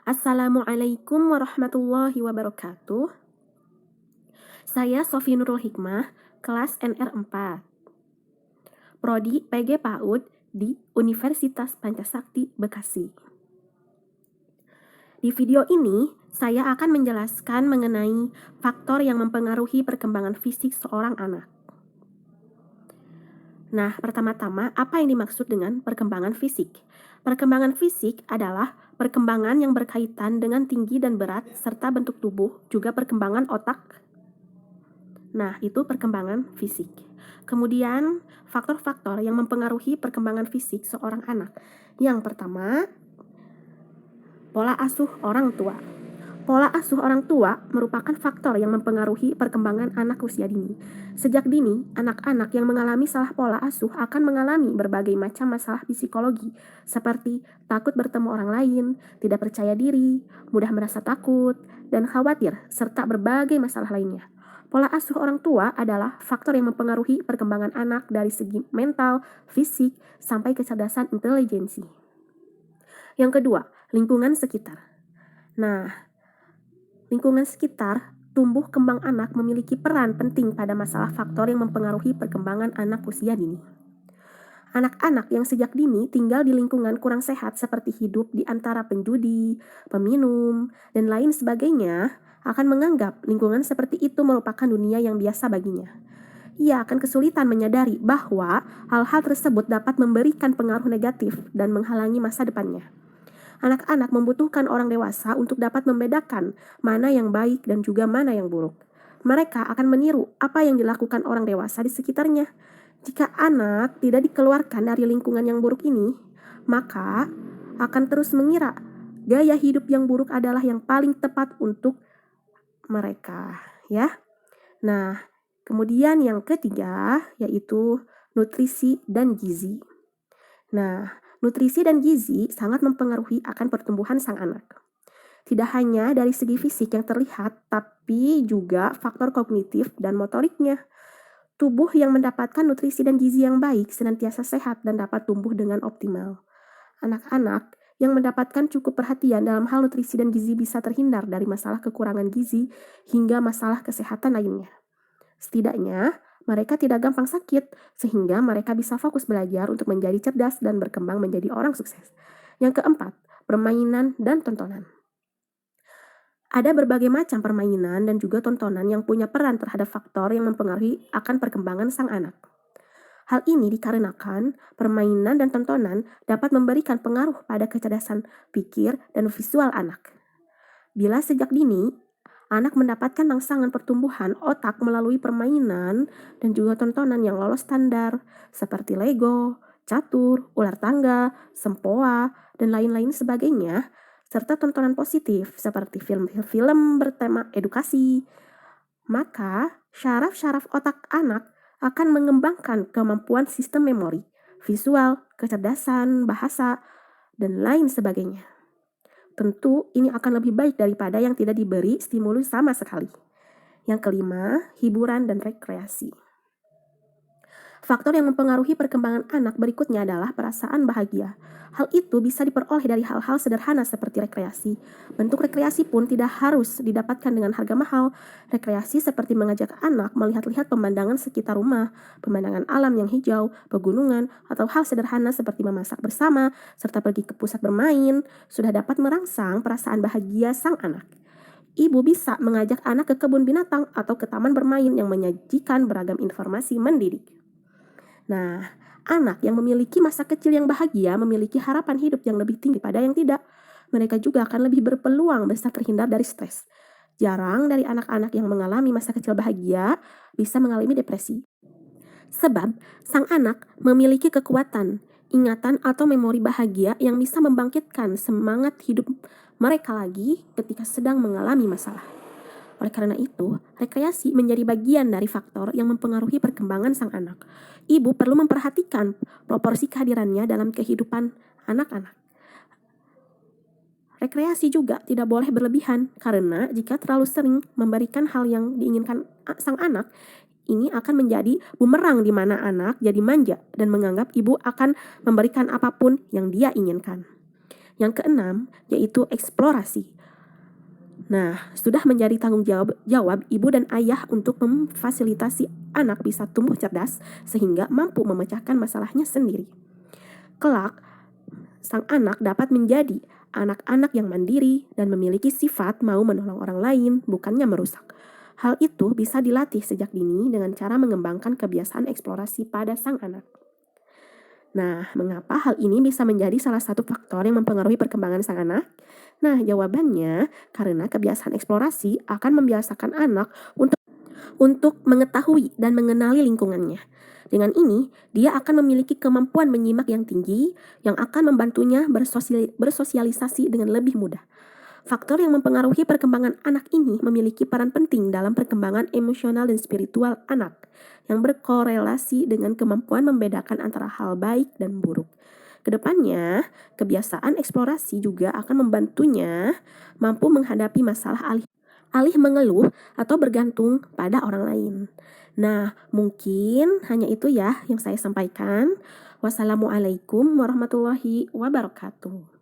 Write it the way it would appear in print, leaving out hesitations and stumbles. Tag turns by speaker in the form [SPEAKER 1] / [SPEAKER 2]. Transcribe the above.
[SPEAKER 1] Assalamualaikum warahmatullahi wabarakatuh. Saya Sofi Nurul Hikmah, kelas NR4, Prodi PG PAUD di Universitas Pancasakti, Bekasi. Di video ini, saya akan menjelaskan mengenai faktor yang mempengaruhi perkembangan fisik seorang anak. Nah, pertama-tama, apa yang dimaksud dengan perkembangan fisik? Perkembangan fisik adalah perkembangan yang berkaitan dengan tinggi dan berat, serta bentuk tubuh, juga perkembangan otak. Nah, itu perkembangan fisik. Kemudian, faktor-faktor yang mempengaruhi perkembangan fisik seorang anak. Yang pertama, pola asuh orang tua. Pola asuh orang tua merupakan faktor yang mempengaruhi perkembangan anak usia dini. Sejak dini, anak-anak yang mengalami salah pola asuh akan mengalami berbagai macam masalah psikologi, seperti takut bertemu orang lain, tidak percaya diri, mudah merasa takut, dan khawatir, serta berbagai masalah lainnya. Pola asuh orang tua adalah faktor yang mempengaruhi perkembangan anak dari segi mental, fisik, sampai kecerdasan intelijensi. Yang kedua, lingkungan sekitar. Nah, lingkungan sekitar, tumbuh kembang anak memiliki peran penting pada masalah faktor yang mempengaruhi perkembangan anak usia dini. Anak-anak yang sejak dini tinggal di lingkungan kurang sehat seperti hidup di antara penjudi, peminum, dan lain sebagainya akan menganggap lingkungan seperti itu merupakan dunia yang biasa baginya. Ia akan kesulitan menyadari bahwa hal-hal tersebut dapat memberikan pengaruh negatif dan menghalangi masa depannya. Anak-anak membutuhkan orang dewasa untuk dapat membedakan mana yang baik dan juga mana yang buruk. Mereka akan meniru apa yang dilakukan orang dewasa di sekitarnya. Jika anak tidak dikeluarkan dari lingkungan yang buruk ini, maka akan terus mengira gaya hidup yang buruk adalah yang paling tepat untuk mereka, ya. Nah, kemudian yang ketiga yaitu nutrisi dan gizi. Nah, nutrisi dan gizi sangat mempengaruhi akan pertumbuhan sang anak. Tidak hanya dari segi fisik yang terlihat, tapi juga faktor kognitif dan motoriknya. Tubuh yang mendapatkan nutrisi dan gizi yang baik senantiasa sehat dan dapat tumbuh dengan optimal. Anak-anak yang mendapatkan cukup perhatian dalam hal nutrisi dan gizi bisa terhindar dari masalah kekurangan gizi hingga masalah kesehatan lainnya. Setidaknya, mereka tidak gampang sakit, sehingga mereka bisa fokus belajar untuk menjadi cerdas dan berkembang menjadi orang sukses. Yang keempat, permainan dan tontonan. Ada berbagai macam permainan dan juga tontonan yang punya peran terhadap faktor yang mempengaruhi akan perkembangan sang anak. Hal ini dikarenakan permainan dan tontonan dapat memberikan pengaruh pada kecerdasan pikir dan visual anak. Bila sejak dini, anak mendapatkan rangsangan pertumbuhan otak melalui permainan dan juga tontonan yang lolos standar seperti Lego, catur, ular tangga, sempoa, dan lain-lain sebagainya, serta tontonan positif seperti film-film bertema edukasi, maka syaraf-syaraf otak anak akan mengembangkan kemampuan sistem memori, visual, kecerdasan, bahasa, dan lain sebagainya. Tentu ini akan lebih baik daripada yang tidak diberi stimulus sama sekali. Yang kelima, hiburan dan rekreasi. Faktor yang mempengaruhi perkembangan anak berikutnya adalah perasaan bahagia. Hal itu bisa diperoleh dari hal-hal sederhana seperti rekreasi. Bentuk rekreasi pun tidak harus didapatkan dengan harga mahal. Rekreasi seperti mengajak anak melihat-lihat pemandangan sekitar rumah, pemandangan alam yang hijau, pegunungan, atau hal sederhana seperti memasak bersama, serta pergi ke pusat bermain, sudah dapat merangsang perasaan bahagia sang anak. Ibu bisa mengajak anak ke kebun binatang atau ke taman bermain yang menyajikan beragam informasi mendidik. Nah, anak yang memiliki masa kecil yang bahagia memiliki harapan hidup yang lebih tinggi pada yang tidak. Mereka juga akan lebih berpeluang besar terhindar dari stres. Jarang dari anak-anak yang mengalami masa kecil bahagia bisa mengalami depresi. Sebab, sang anak memiliki kekuatan, ingatan atau memori bahagia yang bisa membangkitkan semangat hidup mereka lagi ketika sedang mengalami masalah. Oleh karena itu, rekreasi menjadi bagian dari faktor yang mempengaruhi perkembangan sang anak. Ibu perlu memperhatikan proporsi kehadirannya dalam kehidupan anak-anak. Rekreasi juga tidak boleh berlebihan, karena jika terlalu sering memberikan hal yang diinginkan sang anak, ini akan menjadi bumerang di mana anak jadi manja dan menganggap ibu akan memberikan apapun yang dia inginkan. Yang keenam, yaitu eksplorasi. Nah, sudah menjadi tanggung jawab ibu dan ayah untuk memfasilitasi anak bisa tumbuh cerdas sehingga mampu memecahkan masalahnya sendiri. Kelak, sang anak dapat menjadi anak-anak yang mandiri dan memiliki sifat mau menolong orang lain, bukannya merusak. Hal itu bisa dilatih sejak dini dengan cara mengembangkan kebiasaan eksplorasi pada sang anak. Nah, mengapa hal ini bisa menjadi salah satu faktor yang mempengaruhi perkembangan sang anak? Nah, jawabannya karena kebiasaan eksplorasi akan membiasakan anak untuk mengetahui dan mengenali lingkungannya. Dengan ini, dia akan memiliki kemampuan menyimak yang tinggi yang akan membantunya bersosialisasi dengan lebih mudah. Faktor yang mempengaruhi perkembangan anak ini memiliki peran penting dalam perkembangan emosional dan spiritual anak, yang berkorelasi dengan kemampuan membedakan antara hal baik dan buruk. Kedepannya, kebiasaan eksplorasi juga akan membantunya mampu menghadapi masalah alih mengeluh atau bergantung pada orang lain. Nah, mungkin hanya itu ya yang saya sampaikan. Wassalamualaikum warahmatullahi wabarakatuh.